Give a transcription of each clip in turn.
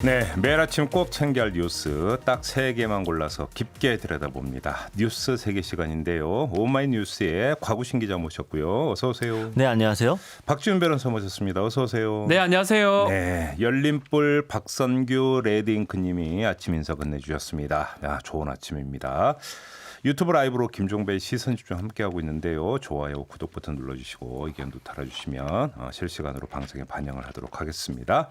네, 매일 아침 꼭 챙겨야 할 뉴스 딱 3개만 골라서 깊게 들여다봅니다. 뉴스 세계 시간인데요. 오마이뉴스의 곽우신 기자 모셨고요. 어서 오세요. 네, 안녕하세요. 박지훈 변호사 모셨습니다. 어서 오세요. 네, 안녕하세요. 네, 열린불 박선규 레드잉크님이 아침 인사 건네주셨습니다. 좋은 아침입니다. 유튜브 라이브로 김종배의 시선집중 함께하고 있는데요. 좋아요, 구독 버튼 눌러주시고 의견도 달아주시면 실시간으로 방송에 반영을 하도록 하겠습니다.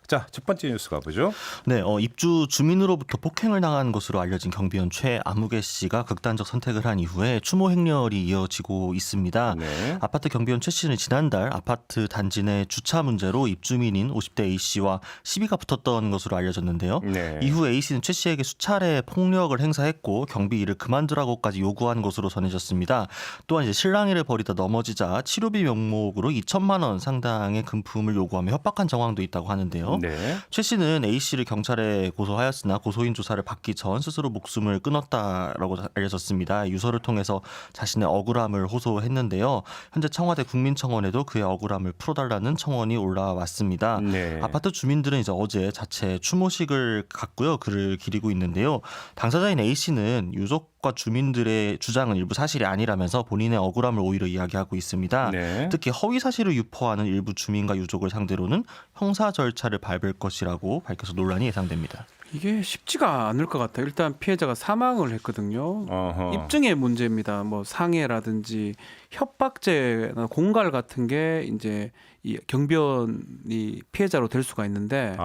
자, 첫 번째 뉴스 가보죠. 네, 입주 주민으로부터 폭행을 당한 것으로 알려진 경비원 최아무개 씨가 극단적 선택을 한 이후에 추모 행렬이 이어지고 있습니다. 네. 아파트 경비원 최 씨는 지난달 아파트 단지 내 주차 문제로 입주민인 50대 A 씨와 시비가 붙었던 것으로 알려졌는데요. 네. 이후 A 씨는 최 씨에게 수차례 폭력을 행사했고 경비 일을 그만두라고까지 요구한 것으로 전해졌습니다. 또한 이제 실랑이를 벌이다 넘어지자 치료비 명목으로 2천만 원 상당의 금품을 요구하며 협박한 정황도 있다고 하는데요. 네. 최 씨는 A 씨를 경찰에 고소하였으나 고소인 조사를 받기 전 스스로 목숨을 끊었다라고 알려졌습니다. 유서를 통해서 자신의 억울함을 호소했는데요. 현재 청와대 국민청원에도 그의 억울함을 풀어달라는 청원이 올라왔습니다. 네. 아파트 주민들은 이제 어제 자체 추모식을 갖고요. 글을 기리고 있는데요. 당사자인 A 씨는 유족과 주민들의 주장은 일부 사실이 아니라면서 본인의 억울함을 오히려 이야기하고 있습니다. 네. 특히 허위 사실을 유포하는 일부 주민과 유족을 상대로는 형사 절차를 밟을 것이라고 밝혀서 논란이 예상됩니다. 이게 쉽지가 않을 것 같아요. 일단 피해자가 사망을 했거든요. 어허. 입증의 문제입니다. 뭐 상해라든지 협박죄나 공갈 같은 게 이제 이 경비원이 피해자로 될 수가 있는데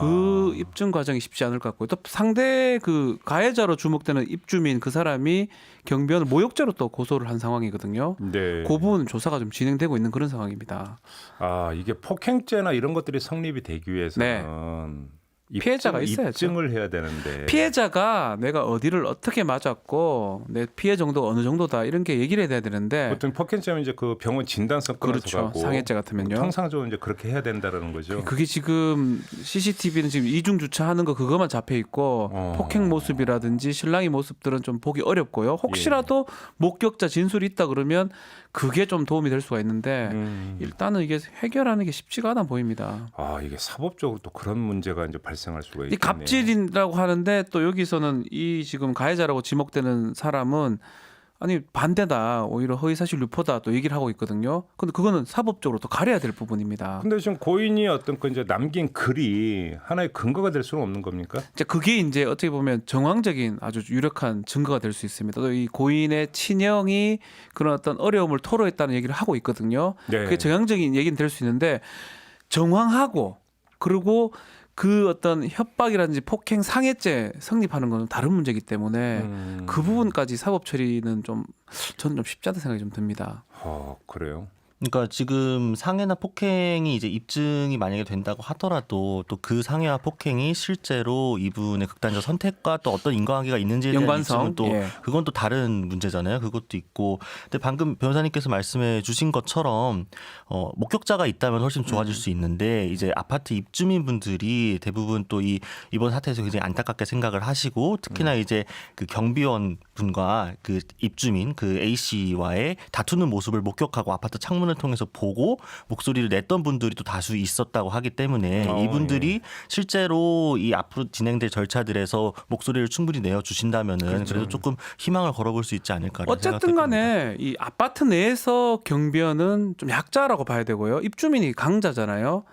그 입증 과정이 쉽지 않을 것 같고요. 또 상대 그 가해자로 주목되는 입주민 그 사람이 경비원을 모욕죄로 또 고소를 한 상황이거든요. 네. 그 부분 조사가 좀 진행되고 있는 그런 상황입니다. 이게 폭행죄나 이런 것들이 성립이 되기 위해서는 피해자가 있어야죠. 입증을 해야 되는데 피해자가 내가 어디를 어떻게 맞았고 내 피해 정도가 어느 정도다 이런 게 얘기를 해야 되는데 보통 폭행죄면 이제 그 병원 진단서 끊어서 그렇죠. 가고 상해죄 같으면요. 통상적으로 이제 그렇게 해야 된다라는 거죠. 그게 지금 CCTV는 지금 이중 주차하는 거 그것만 잡혀 있고 폭행 모습이라든지 신랑의 모습들은 좀 보기 어렵고요. 혹시라도 목격자 진술이 있다 그러면 그게 좀 도움이 될 수가 있는데 일단은 이게 해결하는 게 쉽지가 않아 보입니다. 이게 사법적으로 또 그런 문제가 이제 발생할 수가 이 있겠네요. 갑질이라고 하는데 또 여기서는 이 지금 가해자라고 지목되는 사람은 아니 반대다 오히려 허위사실 유포다 또 얘기를 하고 있거든요. 근데 그거는 사법적으로 또 가려야 될 부분입니다. 근데 지금 고인이 어떤 그 이제 남긴 글이 하나의 근거가 될 수는 없는 겁니까? 이제 그게 이제 어떻게 보면 정황적인 아주 유력한 증거가 될 수 있습니다. 또 이 고인의 친형이 그런 어떤 어려움을 토로했다는 얘기를 하고 있거든요. 네. 그게 정황적인 얘기는 될 수 있는데 정황하고 그리고 그 어떤 협박이라든지 폭행 상해죄 성립하는 건 다른 문제이기 때문에 그 부분까지 사법 처리는 저는 좀 쉽지 않다 생각이 좀 듭니다. 그래요. 그러니까 지금 상해나 폭행이 이제 입증이 만약에 된다고 하더라도 또 그 상해와 폭행이 실제로 이분의 극단적 선택과 또 어떤 인과관계가 있는지에 대한 연관성? 입증은 또 그건 또 다른 문제잖아요. 그것도 있고. 근데 방금 변호사님께서 말씀해 주신 것처럼 목격자가 있다면 훨씬 좋아질 수 있는데 이제 아파트 입주민분들이 대부분 또 이번 사태에서 굉장히 안타깝게 생각을 하시고 특히나 이제 그 경비원 분과 그 입주민 그 A 씨와의 다투는 모습을 목격하고 아파트 창문을 통해서 보고 목소리를 냈던 분들이 또 다수 있었다고 하기 때문에 이분들이 실제로 이 앞으로 진행될 절차들에서 목소리를 충분히 내어 주신다면은 그래도 조금 희망을 걸어볼 수 있지 않을까라는 어쨌든 간에 이 아파트 내에서 경비원은 좀 약자라고 봐야 되고요. 입주민이 강자잖아요.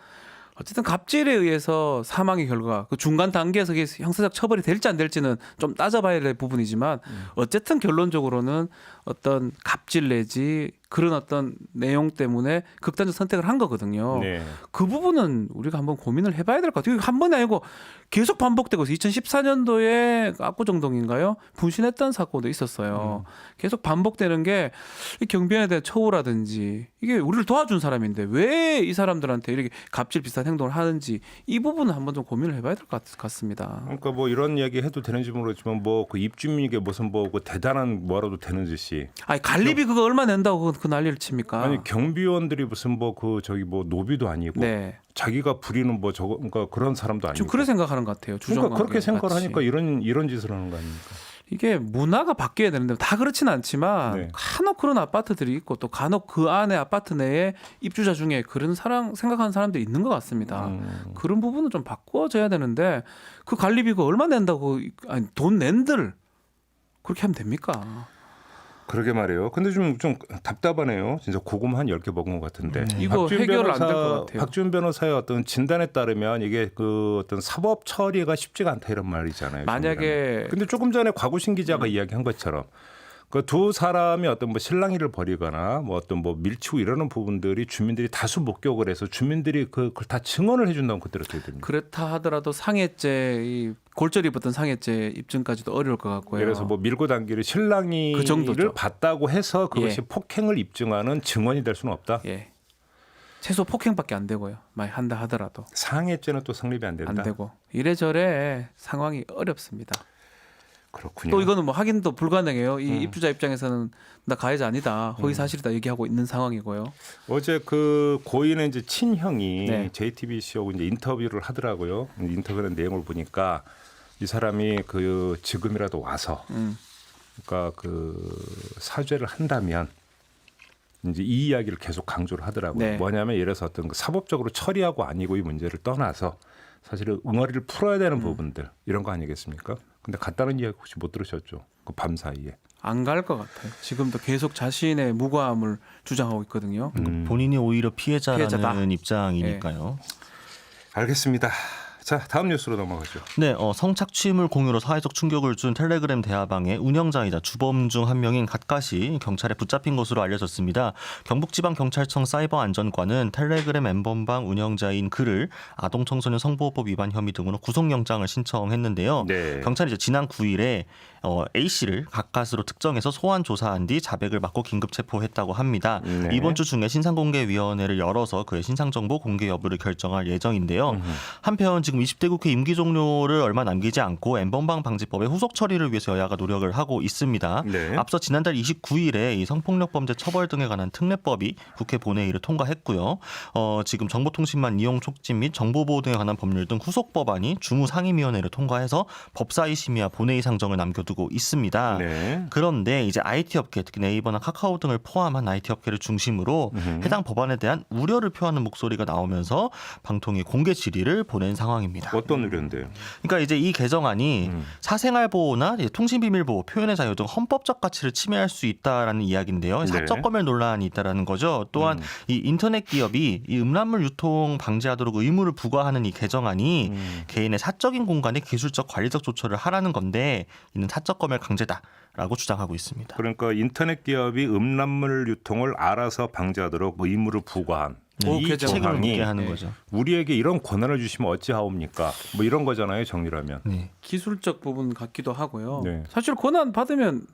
어쨌든 갑질에 의해서 사망의 결과 그 중간 단계에서 형사적 처벌이 될지 안 될지는 좀 따져봐야 될 부분이지만 어쨌든 결론적으로는 어떤 갑질 내지 그런 어떤 내용 때문에 극단적 선택을 한 거거든요. 네. 그 부분은 우리가 한번 고민을 해봐야 될 것 같아요. 한 번이 아니고 계속 반복되고 있어요. 2014년도에 압구정동인가요? 분신했던 사건도 있었어요. 계속 반복되는 게 이 경비원에 대한 처우라든지 이게 우리를 도와준 사람인데 왜 이 사람들한테 이렇게 갑질 비슷한 행동을 하는지 이 부분은 한번 좀 고민을 해봐야 될 것 같습니다. 그러니까 뭐 이런 이야기 해도 되는지 모르겠지만 뭐 그 입주민에게 무슨 뭐 그 대단한 뭐라도 되는 짓이 아니 관리비 그거 얼마 낸다고 그 난리를 칩니까? 아니 경비원들이 무슨 뭐 그 저기 뭐 노비도 아니고 네. 자기가 부리는 뭐 저거 그러니까 그런 사람도 아니고 좀 그래 생각하는 것 같아요. 그러니까 그렇게 생각을 같이. 하니까 이런 짓을 하는 거 아닙니까? 이게 문화가 바뀌어야 되는데 다 그렇지는 않지만 네. 간혹 그런 아파트들이 있고 또 간혹 그 안에 아파트 내에 입주자 중에 그런 생각하는 사람들이 있는 것 같습니다. 그런 부분은 좀 바꿔줘야 되는데 그 관리비가 얼마 낸다고 아니, 돈 낸들 그렇게 하면 됩니까? 그러게 말이에요. 근데 좀 답답하네요. 진짜 고구마 한 10개 먹은 것 같은데. 이거 박지훈 해결 안 될 것 변호사, 같아요. 박지훈 변호사의 어떤 진단에 따르면 이게 그 어떤 사법 처리가 쉽지가 않다 이런 말이잖아요. 만약에 근데 조금 전에 곽우신 기자가 이야기한 것처럼 그 두 사람이 어떤 뭐 실랑이를 벌이거나 뭐 어떤 뭐 밀치고 이러는 부분들이 주민들이 다수 목격을 해서 주민들이 그걸 다 증언을 해준다면 그때 어떻게 됩니까? 그렇다 하더라도 상해죄 이 골절이 붙은 상해죄 입증까지도 어려울 것 같고요. 그래서 뭐 밀고 당기를 실랑이를 그 정도죠. 봤다고 해서 그것이 예. 폭행을 입증하는 증언이 될 수는 없다. 예. 최소 폭행밖에 안 되고요. 만약 한다 하더라도 상해죄는 또 성립이 안 된다. 안 되고 이래저래 상황이 어렵습니다. 그렇군요. 또 이거는 뭐 확인도 불가능해요. 이 입주자 입장에서는 나 가해자 아니다, 허위 사실이다 얘기하고 있는 상황이고요. 어제 그 고인의 이제 친형이 네. JTBC하고 이제 인터뷰를 하더라고요. 인터뷰하는 내용을 보니까 이 사람이 그 지금이라도 와서 그러니까 그 사죄를 한다면 이제 이 이야기를 계속 강조를 하더라고요. 네. 뭐냐면 예를 들어서 어떤 그 사법적으로 처리하고 아니고 이 문제를 떠나서 사실은 응어리를 풀어야 되는 부분들 이런 거 아니겠습니까? 근데 갔다는 이야기 혹시 못 들으셨죠? 그 밤 사이에. 안 갈 것 같아요. 지금도 계속 자신의 무고함을 주장하고 있거든요. 본인이 오히려 피해자라는 피해자다. 입장이니까요. 알겠습니다. 자, 다음 뉴스로 넘어가죠. 네, 성착취물 공유로 사회적 충격을 준 텔레그램 대화방의 운영자이자 주범 중 한 명인 갓갓이 경찰에 붙잡힌 것으로 알려졌습니다. 경북지방경찰청 사이버안전과는 텔레그램 엠번방 운영자인 그를 아동청소년 성보호법 위반 혐의 등으로 구속영장을 신청했는데요. 네. 경찰이 이제 지난 9일에 A 씨를 갓갓으로 특정해서 소환 조사한 뒤 자백을 받고 긴급 체포했다고 합니다. 네. 이번 주 중에 신상공개위원회를 열어서 그의 신상정보 공개 여부를 결정할 예정인데요. 한편 지금 20대 국회 임기 종료를 얼마 남기지 않고 엠번방 방지법의 후속 처리를 위해서 여야가 노력을 하고 있습니다. 네. 앞서 지난달 29일에 이 성폭력범죄 처벌 등에 관한 특례법이 국회 본회의를 통과했고요. 지금 정보통신망 이용 촉진 및 정보보호 등에 관한 법률 등 후속 법안이 주무상임위원회를 통과해서 법사위 심의와 본회의 상정을 남겨두고 있습니다. 네. 그런데 이제 IT 업계, 특히 네이버나 카카오 등을 포함한 IT 업계를 중심으로 해당 법안에 대한 우려를 표하는 목소리가 나오면서 방통위 공개 질의를 보낸 상황입니다. 어떤 우려인데요? 그러니까 이제 이 개정안이 사생활 보호나 통신 비밀 보호, 표현의 자유 등 헌법적 가치를 침해할 수 있다라는 이야기인데요. 네. 사적 검열 논란이 있다라는 거죠. 또한 이 인터넷 기업이 이 음란물 유통 방지하도록 의무를 부과하는 이 개정안이 개인의 사적인 공간에 기술적 관리적 조처를 하라는 건데 이는 사적 검열 강제다라고 주장하고 있습니다. 그러니까 인터넷 기업이 음란물 유통을 알아서 방지하도록 의무를 부과한 이 개정. 책임을 조항이 묻게 하는 거죠. 우리에게 이런 권한을 주시면 어찌하옵니까? 뭐 이런 거잖아요, 정리라면. 네. 기술적 부분 같기도 하고요. 네. 사실 권한 받으면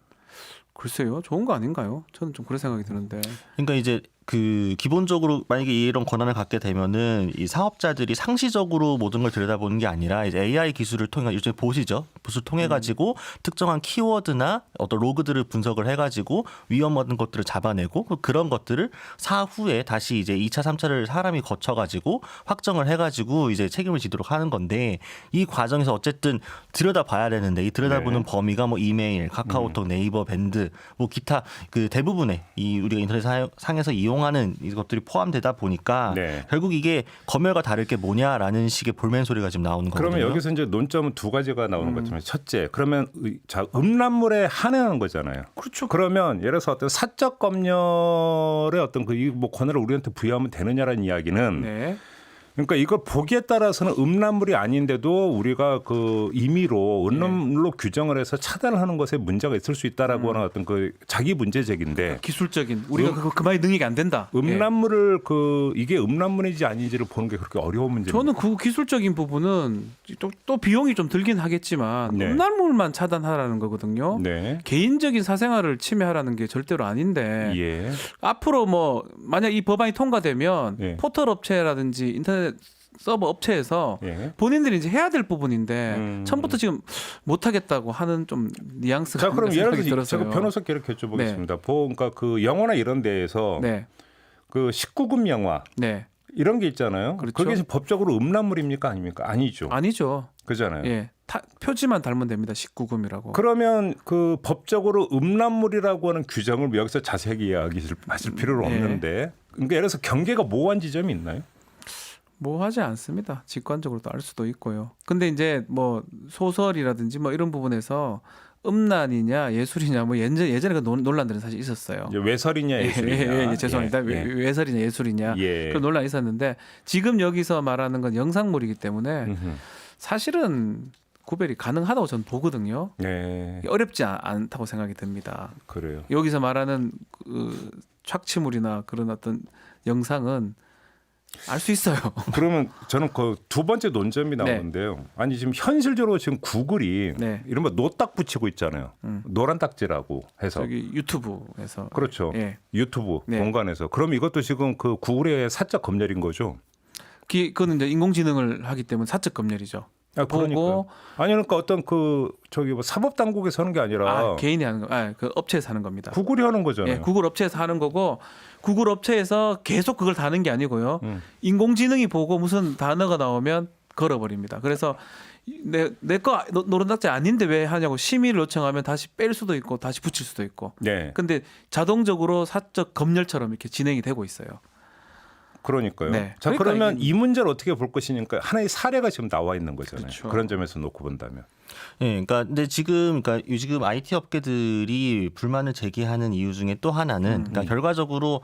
글쎄요, 좋은 거 아닌가요? 저는 좀 그런 생각이 드는데. 그러니까 이제 그 기본적으로 만약에 이런 권한을 갖게 되면은 이 사업자들이 상시적으로 모든 걸 들여다보는 게 아니라 이제 AI 기술을 통해 요즘 보시죠. 붓을 통해 가지고 특정한 키워드나 어떤 로그들을 분석을 해 가지고 위험한 것들을 잡아내고 그런 것들을 사후에 다시 이제 2차, 3차를 사람이 거쳐 가지고 확정을 해 가지고 이제 책임을 지도록 하는 건데 이 과정에서 어쨌든 들여다봐야 되는데 이 들여다보는 범위가 뭐 이메일, 카카오톡, 네이버, 밴드 뭐 기타 그 대부분의 이 우리가 인터넷 상에서 이용하는 이것들이 포함되다 보니까 네. 결국 이게 검열과 다를 게 뭐냐라는 식의 볼멘 소리가 지금 나오는 거거든요. 그러면 여기서 이제 논점은 두 가지가 나오는 것처럼 첫째, 그러면 자 음란물에 한해하는 거잖아요. 그렇죠. 그러면 예를 들어서 어떤 사적 검열의 어떤 뭐 권한을 우리한테 부여하면 되느냐라는 이야기는 네. 그러니까 이걸 보기에 따라서는 음란물이 아닌데도 우리가 그 임의로 음란물로 규정을 해서 차단을 하는 것에 문제가 있을 수 있다라고 하는 어떤 그 자기 문제 제기인데 기술적인 우리가 그만의 능력이 안 된다. 음란물을 그 이게 음란물인지 아닌지를 보는 게 그렇게 어려운 문제입니다. 저는 그 기술적인 부분은 또 비용이 좀 들긴 하겠지만 네. 음란물만 차단하라는 거거든요. 네. 개인적인 사생활을 침해하라는 게 절대로 아닌데 예. 앞으로 뭐 만약 이 법안이 통과되면 예. 포털 업체라든지 인터넷 서버 업체에서 예. 본인들이 이제 해야 될 부분인데 처음부터 지금 못 하겠다고 하는 좀 뉘앙스가 자, 그럼 있는 예를 생각이 들어서 들어서요. 제가 변호사께 이렇게 여쭤보겠습니다. 그러니까 그 영화나 이런 데에서 네, 그 19금 영화 네, 이런 게 있잖아요. 그렇죠. 그게 법적으로 음란물입니까 아닙니까? 아니죠. 아니죠. 그잖아요. 예, 표지만 달면 됩니다. 19금이라고. 그러면 그 법적으로 음란물이라고 하는 규정을 여기서 자세하게 이야기하실 필요는 없는데 그러니까 예를 들어서 경계가 모호한 지점이 있나요? 뭐 하지 않습니다. 직관적으로도 알 수도 있고요. 근데 이제 뭐 소설이라든지 뭐 이런 부분에서 음란이냐 예술이냐 뭐 예전에 그 논란들은 사실 있었어요. 이제 외설이냐 예술이냐. 죄송합니다. 예. 외설이냐 예술이냐 예. 그런 논란이 있었는데 지금 여기서 말하는 건 영상물이기 때문에 음흠. 사실은 구별이 가능하다고 저는 보거든요. 네. 어렵지 않다고 생각이 듭니다. 그래요. 여기서 말하는 그 착취물이나 그런 어떤 영상은 알 수 있어요. 그러면 저는 그 두 번째 논점이 나오는데요. 아니 지금 현실적으로 지금 구글이 네. 이른바 노딱 붙이고 있잖아요. 노란 딱지라고 해서. 저기 유튜브에서 그렇죠. 예. 유튜브 네. 공간에서. 그럼 이것도 지금 그 구글의 사적 검열인 거죠. 그거는 이제 인공지능을 하기 때문에 사적 검열이죠. 아, 그러니까. 보고 아니 그러니까 어떤 그 저기 뭐 사법 당국에서 하는 게 아니라 개인이 하는 거, 그 업체에서 하는 겁니다. 구글이 하는 거잖아요. 예, 구글 업체에서 하는 거고 구글 업체에서 계속 그걸 다는 게 아니고요. 음. 인공지능이 보고 무슨 단어가 나오면 걸어버립니다. 그래서 내 거 노른딱지 아닌데 왜 하냐고 심의를 요청하면 다시 뺄 수도 있고 다시 붙일 수도 있고. 네. 근데 자동적으로 사적 검열처럼 이렇게 진행이 되고 있어요. 그러니까요. 네. 자, 그러니까 그러면 이게- 이 문제를 어떻게 볼 것이니까 하나의 사례가 지금 나와 있는 거잖아요. 그렇죠. 그런 점에서 놓고 본다면. 예, 그러니까 근데 지금 IT 업계들이 불만을 제기하는 이유 중에 또 하나는 그러니까 결과적으로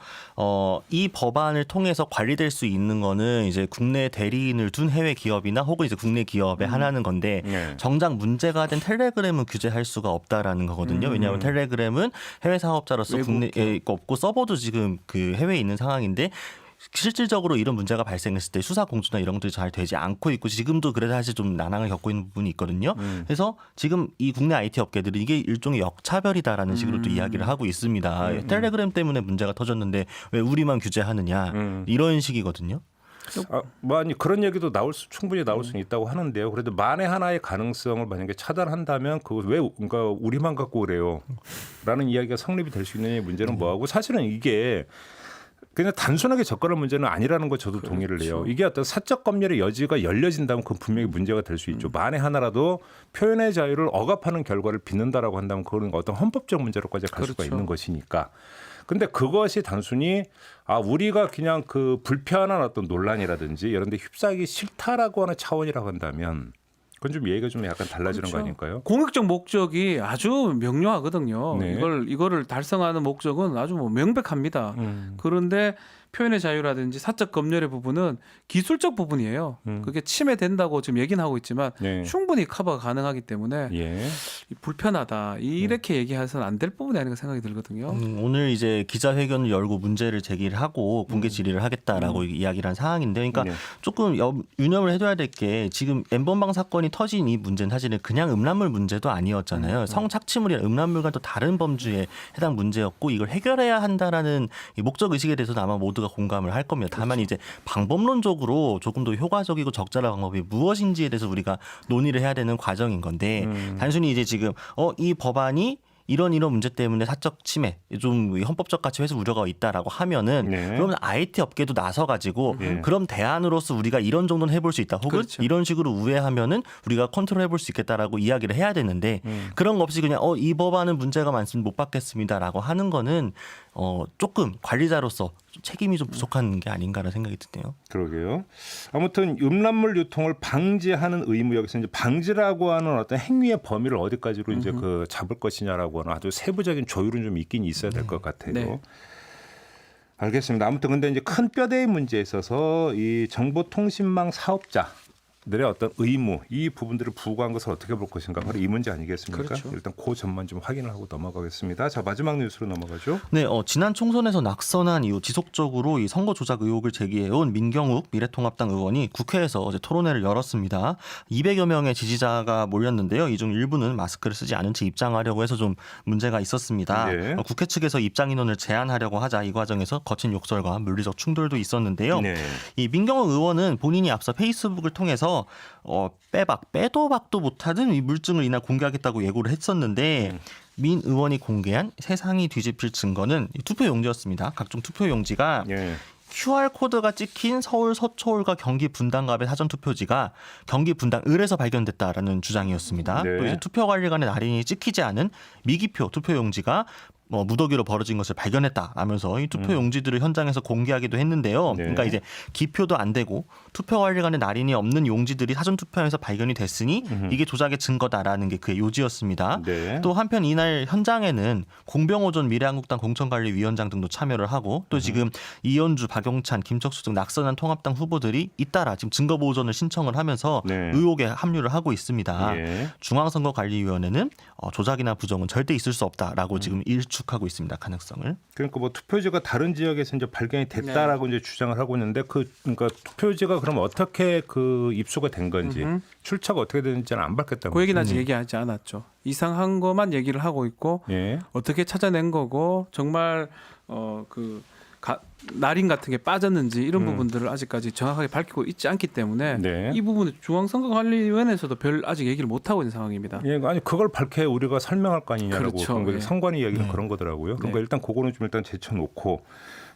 이 법안을 통해서 관리될 수 있는 거는 이제 국내 대리인을 둔 해외 기업이나 혹은 이제 국내 기업에 하나는 건데 네. 정작 문제가 된 텔레그램은 규제할 수가 없다라는 거거든요. 왜냐하면 텔레그램은 해외 사업자로서 외국 국내에 없고 서버도 지금 그 해외에 있는 상황인데 실질적으로 이런 문제가 발생했을 때 수사 공조나 이런 것들이 잘 되지 않고 있고 지금도 그래서 사실 좀 난항을 겪고 있는 부분이 있거든요. 그래서 지금 이 국내 IT 업계들은 이게 일종의 역차별이다라는 식으로 또 이야기를 하고 있습니다. 텔레그램 때문에 문제가 터졌는데 왜 우리만 규제하느냐 이런 식이거든요. 뭐 아니 그런 얘기도 충분히 나올 수는 있다고 하는데요. 그래도 만에 하나의 가능성을 만약에 차단한다면 왜 그러니까 우리만 갖고 그래요?라는 이야기가 성립이 될 수 있느냐의 문제는 뭐하고 사실은 이게 그냥 단순하게 접근할 문제는 아니라는 거 저도 동의를 해요. 이게 어떤 사적 검열의 여지가 열려진다면 그건 분명히 문제가 될 수 있죠. 만에 하나라도 표현의 자유를 억압하는 결과를 빚는다라고 한다면 그건 어떤 헌법적 문제로까지 갈 수가 그렇죠. 있는 것이니까. 근데 그것이 단순히 우리가 그냥 그 불편한 어떤 논란이라든지 이런 데 휩싸이기 싫다라고 하는 차원이라고 한다면 그건 좀 얘기가 좀 약간 달라지는 거 아닐까요? 공익적 목적이 아주 명료하거든요. 네. 이거를 달성하는 목적은 아주 뭐 명백합니다. 그런데 표현의 자유라든지 사적 검열의 부분은 기술적 부분이에요. 그게 침해된다고 지금 얘기는 하고 있지만 네. 충분히 커버가 가능하기 때문에 예. 불편하다 이렇게 얘기해서는 안 될 부분이 아닌가 생각이 들거든요. 오늘 이제 기자회견을 열고 문제를 제기를 하고 공개 질의를 하겠다라고 이야기를 한 상황인데 그러니까 네. 조금 유념을 해둬야 될 게 지금 N번방 사건이 터진 이 문제는 사실은 그냥 음란물 문제도 아니었잖아요. 성착취물이나 음란물과 또 다른 범주에 해당 문제였고 이걸 해결해야 한다라는 이 목적 의식에 대해서는 아마 모두가 공감을 할 겁니다. 다만 이제 방법론적으로 조금 더 효과적이고 적절한 방법이 무엇인지에 대해서 우리가 논의를 해야 되는 과정인 건데 단순히 이제 지금 이 법안이 이런 문제 때문에 사적 침해, 좀 헌법적 가치 훼손 우려가 있다라고 하면은 네. 그러면 IT 업계도 나서 가지고 그럼 대안으로서 우리가 이런 정도는 해볼 수 있다. 혹은 그렇죠. 이런 식으로 우회하면은 우리가 컨트롤해볼 수 있겠다라고 이야기를 해야 되는데 그런 거 없이 그냥 이 법안은 문제가 많습니다. 못 받겠습니다라고 하는 거는 조금 관리자로서 책임이 좀 부족한 게 아닌가라는 생각이 드네요. 그러게요. 아무튼 음란물 유통을 방지하는 의무 여기서 이제 방지라고 하는 어떤 행위의 범위를 어디까지로 이제 그 잡을 것이냐라고 하는 아주 세부적인 조율은 좀 있긴 있어야 될 것 같아요. 네. 알겠습니다. 아무튼 근데 이제 큰 뼈대의 문제에 있어서 이 정보통신망 사업자들의 어떤 의무 이 부분들을 부과한 것을 어떻게 볼 것인가 바로 이 문제 아니겠습니까? 그렇죠. 일단 그 점만 좀 확인을 하고 넘어가겠습니다. 자 마지막 뉴스로 넘어가죠. 네, 지난 총선에서 낙선한 이후 지속적으로 이 선거 조작 의혹을 제기해온 민경욱 미래통합당 의원이 국회에서 어제 토론회를 열었습니다. 200여 명의 지지자가 몰렸는데요. 이 중 일부는 마스크를 쓰지 않은 채 입장하려고 해서 좀 문제가 있었습니다. 네. 국회 측에서 입장 인원을 제한하려고 하자 이 과정에서 거친 욕설과 물리적 충돌도 있었는데요. 네. 이 민경욱 의원은 본인이 앞서 페이스북을 통해서 빼도 박도 못하는 이 물증을 이날 공개하겠다고 예고를 했었는데 민 의원이 공개한 세상이 뒤집힐 증거는 이 투표용지였습니다. 각종 투표용지가 예. QR 코드가 찍힌 서울 서초을과 경기 분당갑의 사전 투표지가 경기 분당을에서 발견됐다라는 주장이었습니다. 네. 또 이제 투표관리관의 날인이 찍히지 않은 미기표 투표용지가 무더기로 벌어진 것을 발견했다라면서 이 투표 용지들을 현장에서 공개하기도 했는데요. 네. 그러니까 이제 기표도 안 되고 투표관리관의 날인이 없는 용지들이 사전 투표에서 발견이 됐으니 이게 조작의 증거다라는 게 그의 요지였습니다. 네. 또 한편 이날 현장에는 공병호 미래한국당 공천관리위원장 등도 참여를 하고 또 지금 이현주, 박용찬, 김척수 등 낙선한 통합당 후보들이 잇따라 지금 증거보존을 신청을 하면서 네. 의혹에 합류를 하고 있습니다. 예. 중앙선거관리위원회는 조작이나 부정은 절대 있을 수 없다라고 지금 일축하고 있습니다. 가능성을. 그러니까 뭐 투표지가 다른 지역에서 이제 발견이 됐다라고 이제 주장을 하고 있는데 그러니까 투표지가 그럼 어떻게 그 입수가 된 건지 출처가 어떻게 되는지는 안 밝혔다는 그 얘기는 거죠. 아직 얘기하지 않았죠. 이상한 것만 얘기를 하고 있고 예. 어떻게 찾아낸 거고 정말 날인 같은 게 빠졌는지 이런 부분들을 아직까지 정확하게 밝히고 있지 않기 때문에 네. 이 부분은 중앙선거관리위원회에서도 별 아직 얘기를 못 하고 있는 상황입니다. 예, 아니 그걸 밝혀야 우리가 설명할 거 아니냐라고 그렇죠. 그런 거죠. 예. 선관위 이야기는 네. 그런 거더라고요. 그러니까 네. 일단 그거는 좀 일단 제쳐놓고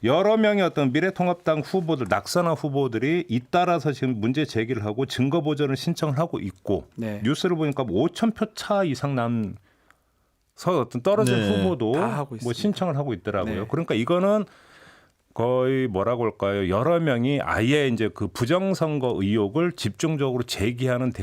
여러 명의 어떤 미래통합당 후보들, 낙선한 후보들이 잇따라서 지금 문제 제기를 하고 증거 보전을 신청을 하고 있고 네. 뉴스를 보니까 5천 표 차 이상 난 어떤 떨어진 네. 후보도 다 하고 뭐 있습니다. 신청을 하고 있더라고요. 네. 그러니까 이거는 거의 뭐라고 할까요? 여러 명이 아예 이제 그 부정선거 의혹을 집중적으로 제기하는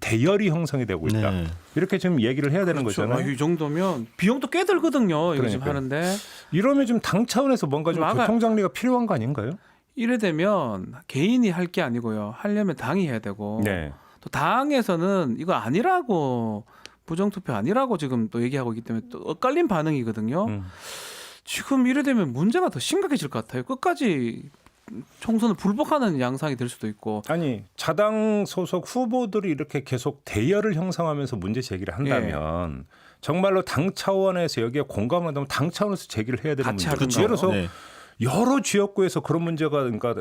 대열이 형성이 되고 있다. 네. 이렇게 지금 얘기를 해야 되는 그렇죠. 거잖아요. 이 정도면 비용도 꽤 들거든요. 이거 지금 그러니까요. 하는데 이러면 좀 당 차원에서 뭔가 좀 막아- 교통정리가 필요한 거 아닌가요? 이래 되면 개인이 할 게 아니고요. 하려면 당이 해야 되고 네. 또 당에서는 이거 아니라고 부정투표 아니라고 지금 또 얘기하고 있기 때문에 또 엇갈린 반응이거든요. 지금 이래 되면 문제가 더 심각해질 것 같아요. 끝까지 총선을 불복하는 양상이 될 수도 있고. 아니 자당 소속 후보들이 이렇게 계속 대열을 형성하면서 문제 제기를 한다면 정말로 당 차원에서 여기에 공감을 한다면 당 차원에서 제기를 해야 되는 같이 문제죠. 하든가. 예를 들어서 네. 여러 지역구에서 그런 문제가 그러니까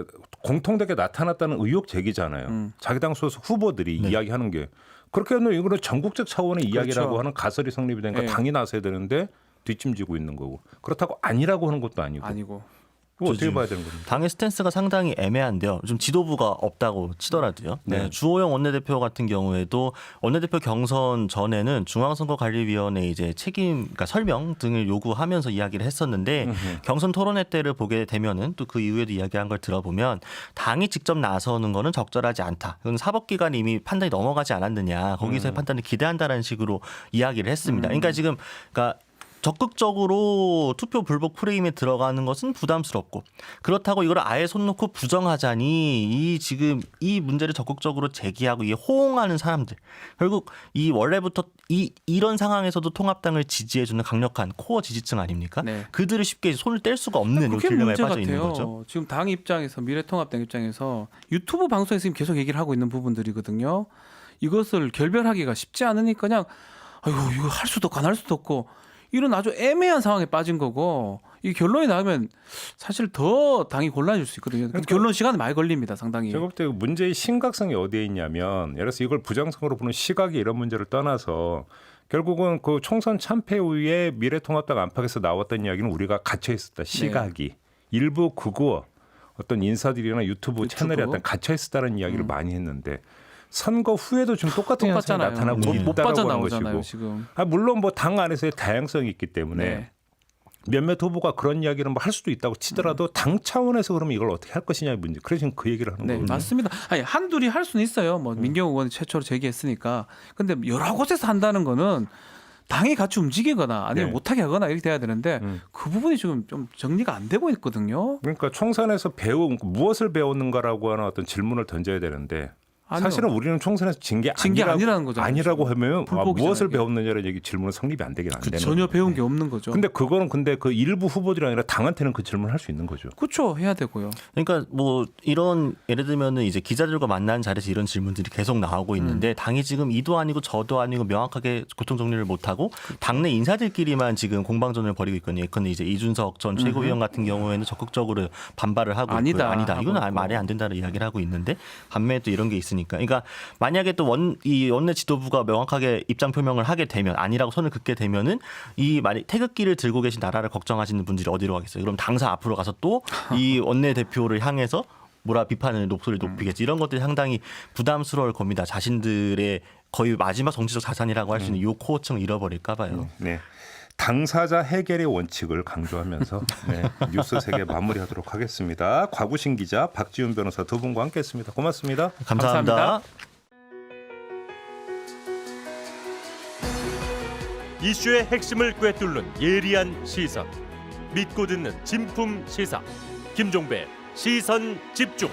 공통되게 나타났다는 의혹 제기잖아요. 자기 당 소속 후보들이 네. 이야기하는 게 그렇게 하면 이거는 전국적 차원의 이야기라고 그렇죠. 하는 가설이 성립이 되니까 네. 당이 나서야 되는데 뒷짐지고 있는 거고 그렇다고 아니라고 하는 것도 아니고 아니고. 이거 어떻게 지금 봐야 되는 겁니까? 당의 스탠스가 상당히 애매한데요. 좀 지도부가 없다고 치더라도요. 네. 주호영 원내대표 같은 경우에도 원내대표 경선 전에는 중앙선거관리위원회 이제 책임, 그러니까 설명 등을 요구하면서 이야기를 했었는데 경선 토론회 때를 보게 되면은 또 그 이후에도 이야기한 걸 들어보면 당이 직접 나서는 거는 적절하지 않다. 이건 사법기관이 이미 판단이 넘어가지 않았느냐. 거기서의 판단을 기대한다라는 식으로 이야기를 했습니다. 그러니까 지금 적극적으로 투표 불복 프레임에 들어가는 것은 부담스럽고 그렇다고 이걸 아예 손 놓고 부정하자니 지금 이 문제를 적극적으로 제기하고 이에 호응하는 사람들 결국 이 원래부터 이런 상황에서도 통합당을 지지해주는 강력한 코어 지지층 아닙니까? 네. 그들을 쉽게 손을 뗄 수가 없는 그게 딜레마에 문제 빠져 있는 같아요. 거죠. 지금 당 입장에서 미래통합당 입장에서 유튜브 방송에서 지금 계속 얘기를 하고 있는 부분들이거든요. 이것을 결별하기가 쉽지 않으니까 그냥 아이고 이거 할 수도 없고 안 할 수도 없고 이런 아주 애매한 상황에 빠진 거고 이 결론이 나오면 사실 더 당이 곤란해질 수 있거든요. 그러니까 결론 시간이 많이 걸립니다. 상당히. 제가 볼 때 문제의 심각성이 어디에 있냐면 예를 들어서 이걸 부정선거로 보는 시각이 이런 문제를 떠나서 결국은 그 총선 참패 후에 미래통합당 안팎에서 나왔던 이야기는 우리가 갇혀 있었다. 시각이 일부 극우 어떤 인사들이나 유튜브 채널에 어떤 갇혀 있었다는 이야기를 많이 했는데 선거 후에도 지금 똑같은 현상이 똑같잖아요. 나타나고 못 있다라고 하는 빠져나오잖아요. 것이고 지금. 물론 뭐 당 안에서의 다양성이 있기 때문에 네. 몇몇 후보가 그런 이야기를 뭐 할 수도 있다고 치더라도 당 차원에서 그러면 이걸 어떻게 할 것이냐의 문제. 그래서 지금 그 얘기를 하는 네, 거거든요. 맞습니다. 아니 한둘이 할 수는 있어요. 뭐 민경욱 의원이 최초로 제기했으니까. 근데 여러 곳에서 한다는 거는 당이 같이 움직이거나 아니면 네. 못하게 하거나 이렇게 돼야 되는데 그 부분이 지금 좀 정리가 안 되고 있거든요. 그러니까 총선에서 무엇을 배웠는가라고 하는 어떤 질문을 던져야 되는데 아니요. 사실은 우리는 총선에서 진 게 아니라는 거잖아요, 아니라고 하면 불복이잖아요, 무엇을 이게. 배웠느냐는 얘기 질문은 성립이 안 되긴 안 되는 전혀 거죠. 배운 게 없는 거죠. 근데 그거는 그 일부 후보들이 아니라 당한테는 그 질문을 할 수 있는 거죠. 그렇죠. 해야 되고요. 그러니까 뭐 이런 예를 들면은 이제 기자들과 만난 자리에서 이런 질문들이 계속 나오고 있는데 당이 지금 이도 아니고 저도 아니고 명확하게 교통 정리를 못 하고 당내 인사들끼리만 지금 공방전을 벌이고 있거든요. 예컨대 이제 이준석 전 최고위원 같은 경우에는 적극적으로 반발을 하고 아니다 있고요. 아니다. 하고 이건 있고. 말이 안 된다는 이야기를 하고 있는데 반면에 또 이런 게 있으니까 있으니까. 그러니까 만약에 또 이 원내 지도부가 명확하게 입장 표명을 하게 되면 아니라고 손을 긋게 되면은 이 만약 태극기를 들고 계신 나라를 걱정하시는 분들이 어디로 가겠어요? 그럼 당사 앞으로 가서 또 이 원내 대표를 향해서 비판을 목소리를 높이겠지. 이런 것들이 상당히 부담스러울 겁니다. 자신들의 거의 마지막 정치적 자산이라고 할 수 있는 이 코어층을 잃어버릴까 봐요. 네. 당사자 해결의 원칙을 강조하면서 네, 뉴스 세계 마무리하도록 하겠습니다. 곽우신 기자, 박지훈 변호사 두 분과 함께했습니다. 고맙습니다. 감사합니다. 감사합니다. 이슈의 핵심을 꿰뚫는 예리한 시선, 믿고 듣는 진품 시사 김종배 시선 집중.